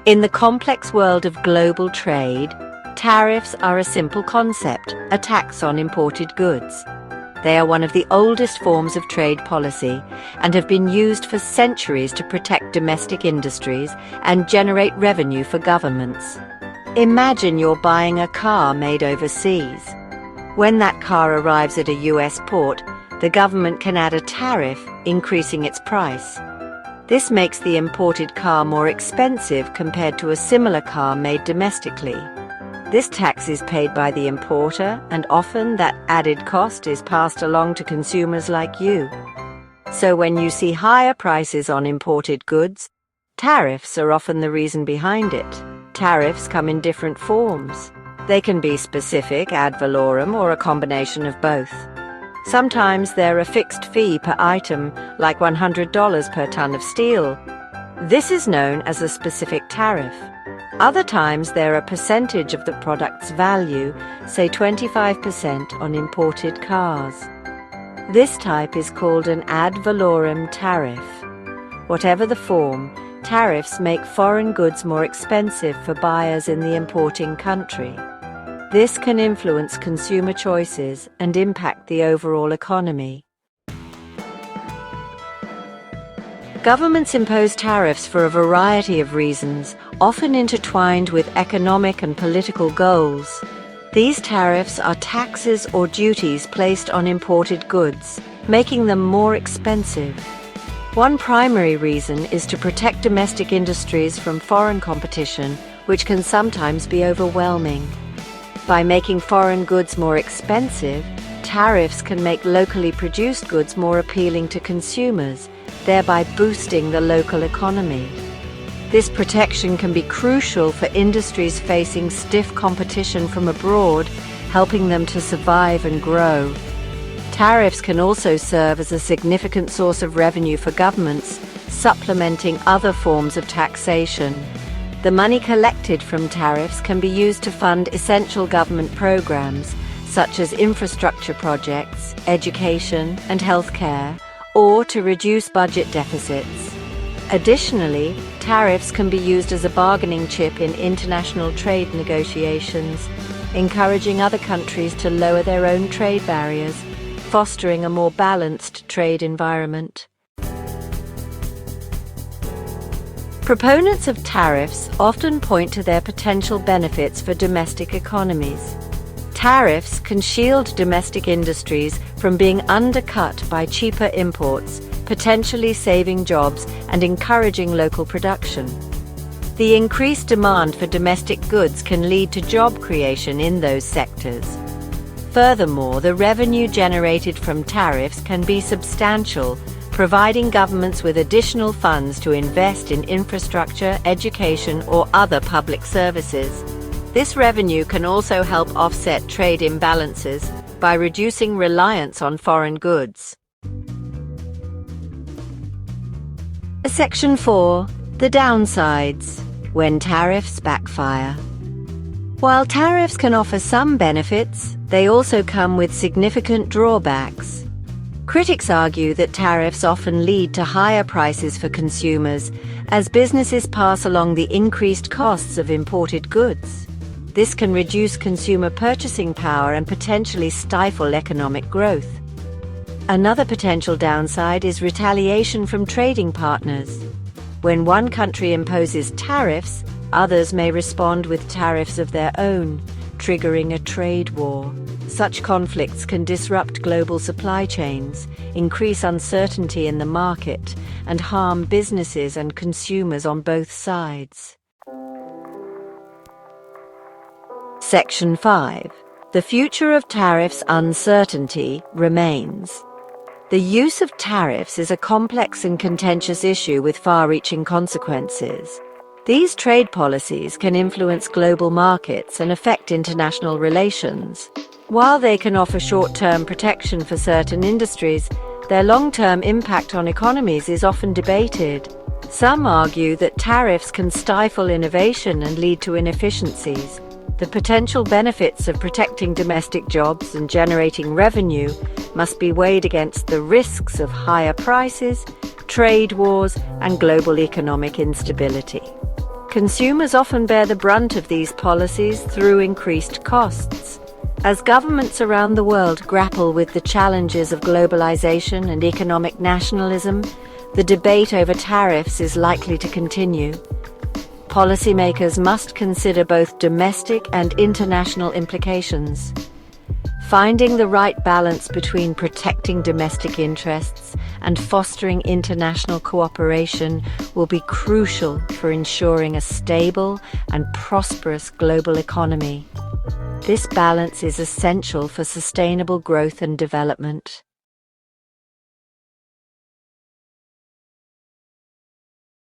In the complex world of global trade, tariffs are a simple concept, a tax on imported goods. They are one of the oldest forms of trade policy and have been used for centuries to protect domestic industries and generate revenue for governments. Imagine you're buying a car made overseas. When that car arrives at a US port, the government can add a tariff, increasing its price. This makes the imported car more expensive compared to a similar car made domestically. This tax is paid by the importer, and often that added cost is passed along to consumers like you. So when you see higher prices on imported goods, tariffs are often the reason behind it. Tariffs come in different forms. They can be specific, ad valorem, or a combination of both. Sometimes they're a fixed fee per item, like $100 per ton of steel. This is known as a specific tariff. Other times they're a percentage of the product's value, say 25% on imported cars. This type is called an ad valorem tariff. Whatever the form, tariffs make foreign goods more expensive for buyers in the importing country. This can influence consumer choices and impact the overall economy. Governments impose tariffs for a variety of reasons, often intertwined with economic and political goals. These tariffs are taxes or duties placed on imported goods, making them more expensive. One primary reason is to protect domestic industries from foreign competition, which can sometimes be overwhelming. By making foreign goods more expensive, tariffs can make locally produced goods more appealing to consumers, thereby boosting the local economy. This protection can be crucial for industries facing stiff competition from abroad, helping them to survive and grow. Tariffs can also serve as a significant source of revenue for governments, supplementing other forms of taxation. The money collected from tariffs can be used to fund essential government programs, such as infrastructure projects, education, and healthcare, or to reduce budget deficits. Additionally, tariffs can be used as a bargaining chip in international trade negotiations, encouraging other countries to lower their own trade barriers, fostering a more balanced trade environment. Proponents of tariffs often point to their potential benefits for domestic economies. Tariffs can shield domestic industries from being undercut by cheaper imports, potentially saving jobs and encouraging local production. The increased demand for domestic goods can lead to job creation in those sectors. Furthermore, the revenue generated from tariffs can be substantial, providing governments with additional funds to invest in infrastructure, education, or other public services. This revenue can also help offset trade imbalances by reducing reliance on foreign goods. Section 4. The downsides. When tariffs backfire. While tariffs can offer some benefits, they also come with significant drawbacks. Critics argue that tariffs often lead to higher prices for consumers as businesses pass along the increased costs of imported goods. This can reduce consumer purchasing power and potentially stifle economic growth. Another potential downside is retaliation from trading partners. When one country imposes tariffs, others may respond with tariffs of their own, triggering a trade war. Such conflicts can disrupt global supply chains, increase uncertainty in the market, and harm businesses and consumers on both sides. Section 5. The future of tariffs uncertainty remains. The use of tariffs is a complex and contentious issue with far-reaching consequences. These trade policies can influence global markets and affect international relations. While they can offer short-term protection for certain industries, their long-term impact on economies is often debated. Some argue that tariffs can stifle innovation and lead to inefficiencies. The potential benefits of protecting domestic jobs and generating revenue must be weighed against the risks of higher prices, trade wars, and global economic instability. Consumers often bear the brunt of these policies through increased costs. As governments around the world grapple with the challenges of globalization and economic nationalism, the debate over tariffs is likely to continue. Policymakers must consider both domestic and international implications. Finding the right balance between protecting domestic interests and fostering international cooperation will be crucial for ensuring a stable and prosperous global economy. This balance is essential for sustainable growth and development.